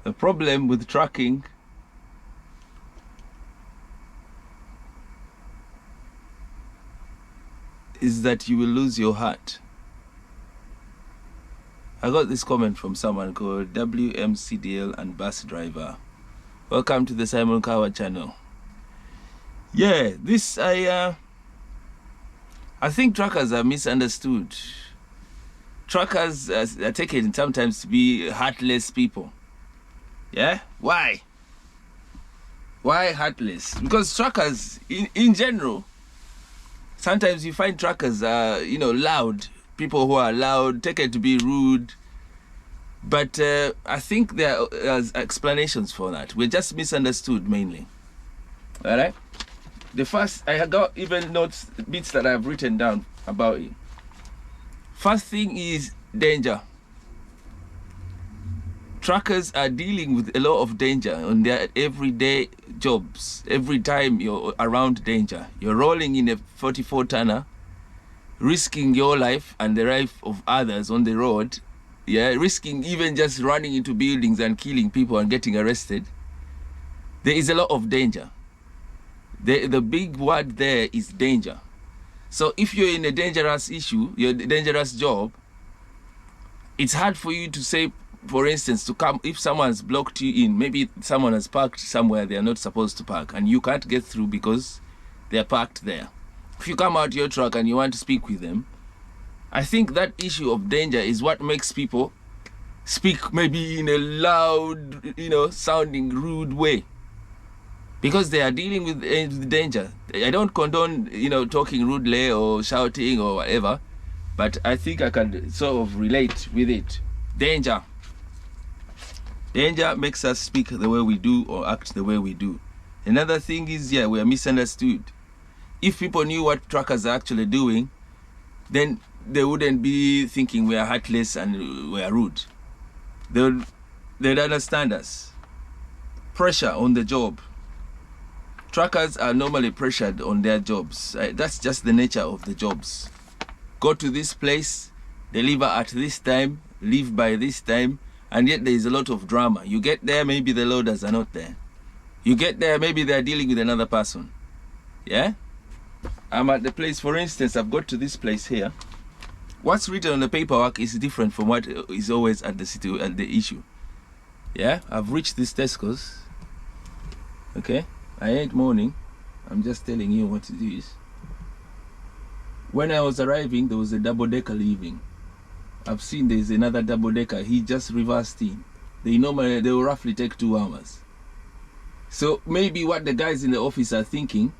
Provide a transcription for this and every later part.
The problem with trucking is that you will lose your heart. I got this comment from someone called WMCDL and bus driver. Welcome to the Simon Kawa channel. Yeah, this I think truckers are misunderstood. Truckers are taken sometimes to be heartless people. Yeah? Why? Why heartless? Because truckers, in general, sometimes you find truckers are, loud. People who are loud, taken to be rude. But I think there are explanations for that. We're just misunderstood mainly. All right? The first, I got even notes, bits that I've written down about it. First thing is danger. Truckers are dealing with a lot of danger on their everyday jobs. Every time you're around danger, you're rolling in a 44-tonner, risking your life and the life of others on the road. Yeah, risking even just running into buildings and killing people and getting arrested. There is a lot of danger. The big word there is danger. So if you're in a dangerous issue, you're in a dangerous job, it's hard for you to say, for instance, to come, if someone's blocked you in, maybe someone has parked somewhere they're not supposed to park and you can't get through because they're parked there. If you come out your truck and you want to speak with them, I think that issue of danger is what makes people speak maybe in a loud, sounding rude way. Because they are dealing with danger. I don't condone, talking rudely or shouting or whatever, but I think I can sort of relate with it. Danger. Danger makes us speak the way we do or act the way we do. Another thing is, we are misunderstood. If people knew what truckers are actually doing, then they wouldn't be thinking we are heartless and we are rude. They'd understand us. Pressure on the job. Truckers are normally pressured on their jobs. That's just the nature of the jobs. Go to this place, deliver at this time, leave by this time, and yet there is a lot of drama. You get there, maybe the loaders are not there. You get there, maybe they're dealing with another person. Yeah? I'm at the place, for instance, I've got to this place here. What's written on the paperwork is different from what is always at the issue. Yeah? I've reached this Tesco's. Okay? I ain't mourning. I'm just telling you what it is. When I was arriving, there was a double-decker leaving. I've seen there's another double-decker. He just reversed in. They will roughly take 2 hours. So maybe what the guys in the office are thinking,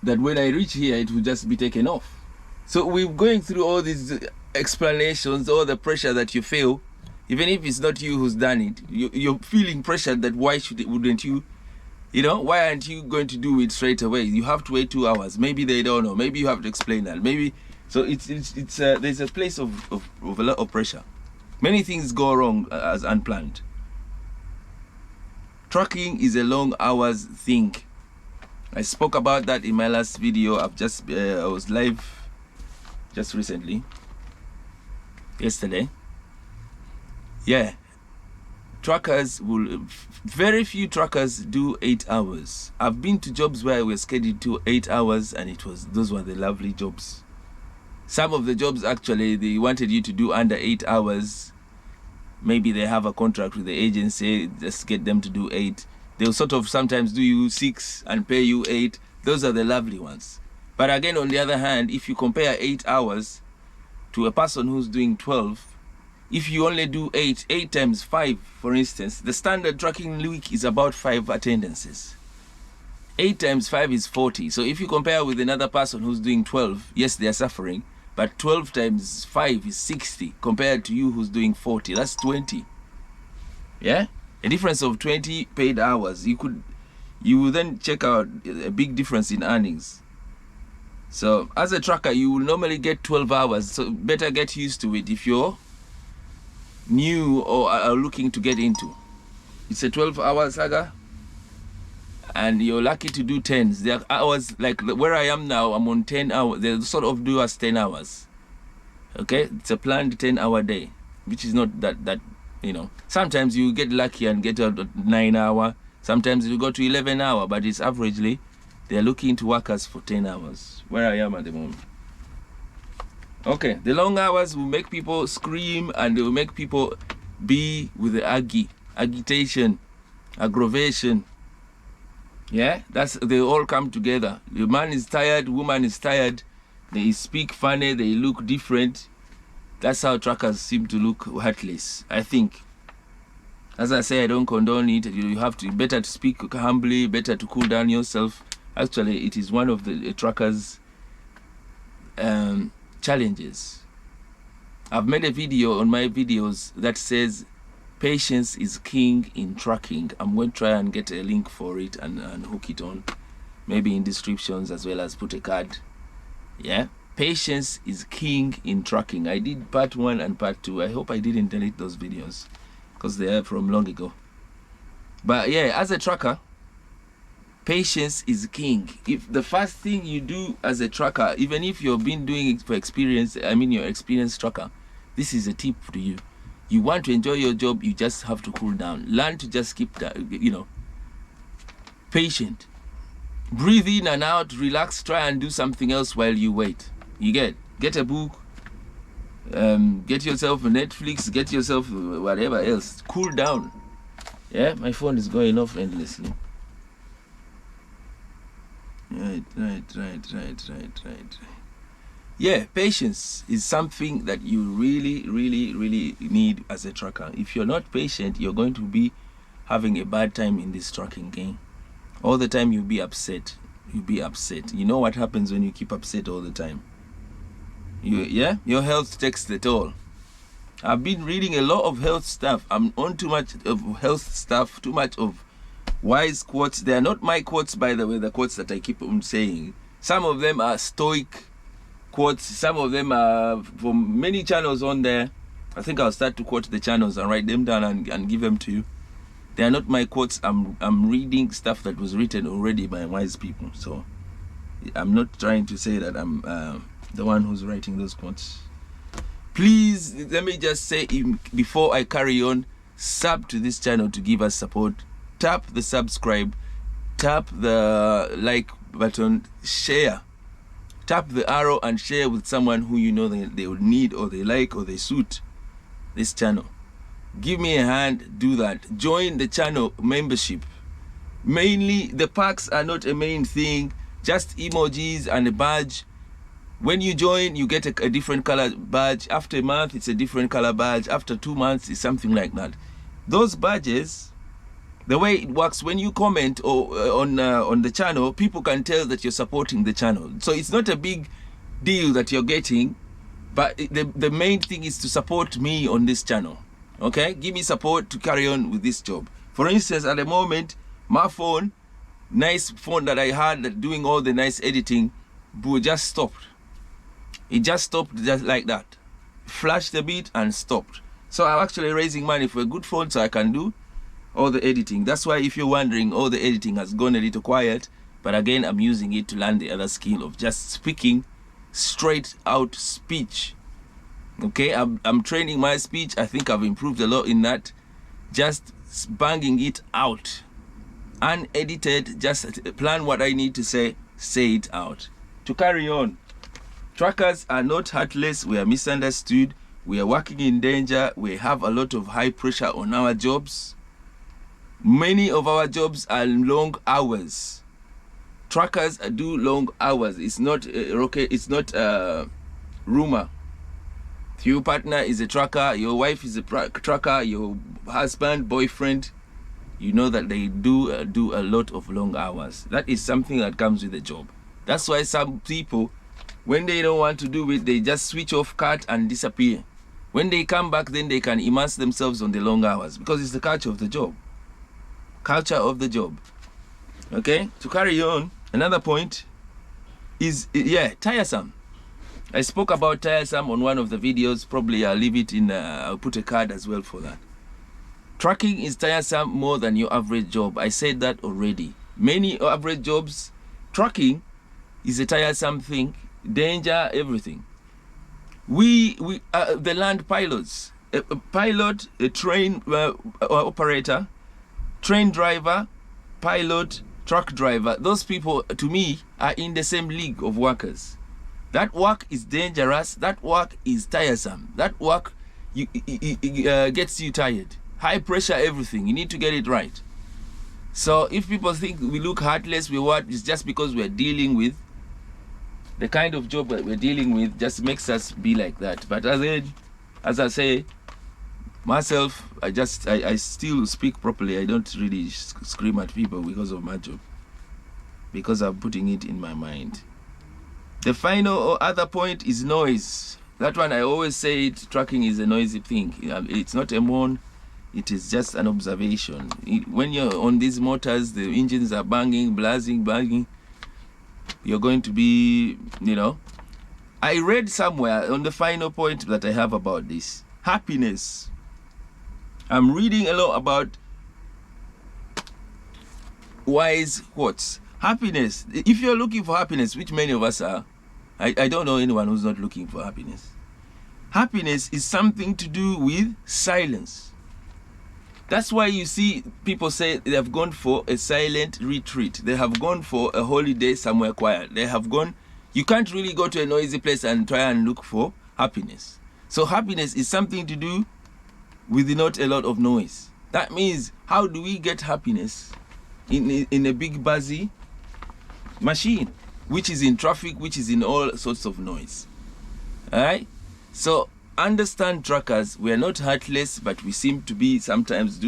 that when I reach here, it will just be taken off. So we're going through all these explanations, all the pressure that you feel, even if it's not you who's done it. You're feeling pressured that wouldn't you? Why aren't you going to do it straight away? You have to wait 2 hours. Maybe they don't know. Maybe you have to explain that. Maybe so. There's a place of a lot of pressure. Many things go wrong as unplanned. Trucking is a long hours thing. I spoke about that in my last video. I was live just recently, yesterday. Yeah. Truckers very few truckers do 8 hours. I've been to jobs where we're scheduled to 8 hours and those were the lovely jobs. Some of the jobs actually, they wanted you to do under 8 hours. Maybe they have a contract with the agency, just get them to do 8. They'll sort of sometimes do you 6 and pay you 8. Those are the lovely ones. But again, on the other hand, if you compare 8 hours to a person who's doing 12, if you only do 8 times 5, for instance, the standard trucking week is about 5 attendances. 8 times 5 is 40. So if you compare with another person who's doing 12, yes, they are suffering, but 12 times 5 is 60 compared to you who's doing 40. That's 20. Yeah? A difference of 20 paid hours. You will then check out a big difference in earnings. So as a trucker, you will normally get 12 hours. So better get used to it if you're new or are looking to get into. It's a 12-hour saga and you're lucky to do 10s. There are hours like where I am now, I'm on 10 hours. They sort of do us 10 hours. Okay, it's a planned 10-hour day, which is not that you know, sometimes you get lucky and get out 9 hour. Sometimes you go to 11 hour, but it's averagely they're looking to workers for 10 hours. Where I am at the moment. Okay, the long hours will make people scream and they will make people be with the agitation, aggravation. Yeah, they all come together. The man is tired, woman is tired. They speak funny, they look different. That's how truckers seem to look heartless, I think. As I say, I don't condone it. You have to better to speak humbly, better to cool down yourself. Actually, it is one of the truckers' challenges. I've made a video on my videos that says patience is king in trucking. I'm going to try and get a link for it and hook it on, maybe in descriptions, as well as put a card. Yeah, patience is king in trucking. I did part 1 and part 2. I hope I didn't delete those videos because they are from long ago. But yeah, as a trucker, patience is king. If the first thing you do as a trucker, even if you've been doing it for experience, I mean you're an experienced trucker, this is a tip to you. You want to enjoy your job, you just have to cool down. Learn to just keep that, you know, patient. Breathe in and out, relax, try and do something else while you wait. You get a book, get yourself a Netflix, get yourself whatever else. Cool down. Yeah, my phone is going off endlessly. Right. Yeah, patience is something that you really need as a trucker. If you're not patient, you're going to be having a bad time in this trucking game. All the time you'll be upset. You know what happens when you keep upset all the time? Your health takes the toll. I've been reading a lot of health stuff. I'm on too much of health stuff, too much of wise quotes. They are not my quotes, by the way, the quotes that I keep on saying. Some of them are stoic quotes. Some of them are from many channels on there. I think I'll start to quote the channels and write them down and give them to you. They are not my quotes. I'm reading stuff that was written already by wise people. So I'm not trying to say that I'm the one who's writing those quotes. Please, let me just say, before I carry on, sub to this channel to give us support. Tap the subscribe, tap the like button, share. Tap the arrow and share with someone who you know they would need or they like or they suit this channel. Give me a hand, do that. Join the channel membership. Mainly, the perks are not a main thing, just emojis and a badge. When you join, you get a different color badge. After a month, it's a different color badge. After 2 months, it's something like that. Those badges, the way it works, when you comment or on the channel, people can tell that you're supporting the channel. So it's not a big deal that you're getting, but the main thing is to support me on this channel. Okay, give me support to carry on with this job. For instance, at the moment, my phone, nice phone that I had doing all the nice editing, just stopped. It just stopped just like that. Flashed a bit and stopped. So I'm actually raising money for a good phone so I can do all the editing. That's why if you're wondering, all the editing has gone a little quiet. But again, I'm using it to learn the other skill of just speaking straight out speech. Okay, I'm training my speech. I think I've improved a lot in that. Just banging it out. Unedited, just plan what I need to say it out. To carry on, truckers are not heartless. We are misunderstood. We are working in danger. We have a lot of high pressure on our jobs. Many of our jobs are long hours. Truckers do long hours. It's not rocket. It's not rumor. If your partner is a trucker, your wife is a trucker, your husband, boyfriend, you know that they do a lot of long hours. That is something that comes with the job. That's why some people, when they don't want to do it, they just switch off, cut, and disappear. When they come back, then they can immerse themselves on the long hours because it's the culture of the job. Culture of the job. Okay, to carry on, another point is, tiresome. I spoke about tiresome on one of the videos. Probably I'll leave it in, I'll put a card as well for that. Trucking is tiresome more than your average job. I said that already. Many average jobs, trucking is a tiresome thing, danger, everything. The land pilots, a pilot, a train operator, train driver, pilot, truck driver, those people, to me, are in the same league of workers. That work is dangerous. That work is tiresome. That work gets you tired. High pressure, everything. You need to get it right. So if people think we look heartless, it's just because we're dealing with the kind of job that we're dealing with just makes us be like that. But as I say, myself, I still speak properly. I don't really scream at people because of my job, because I'm putting it in my mind. The final or other point is noise. That one I always say it, trucking is a noisy thing. It's not a moan, it is just an observation. When you're on these motors, the engines are banging, banging, you're going to be, I read somewhere on the final point that I have about this, happiness. I'm reading a lot about wise quotes. Happiness, if you're looking for happiness, which many of us are, I don't know anyone who's not looking for happiness. Happiness is something to do with silence. That's why you see people say they have gone for a silent retreat. They have gone for a holiday somewhere quiet. You can't really go to a noisy place and try and look for happiness. So happiness is something to do with not a lot of noise. That means, how do we get happiness in a big buzzy machine, which is in traffic, which is in all sorts of noise? All right? So understand, truckers, we are not heartless, but we seem to be sometimes do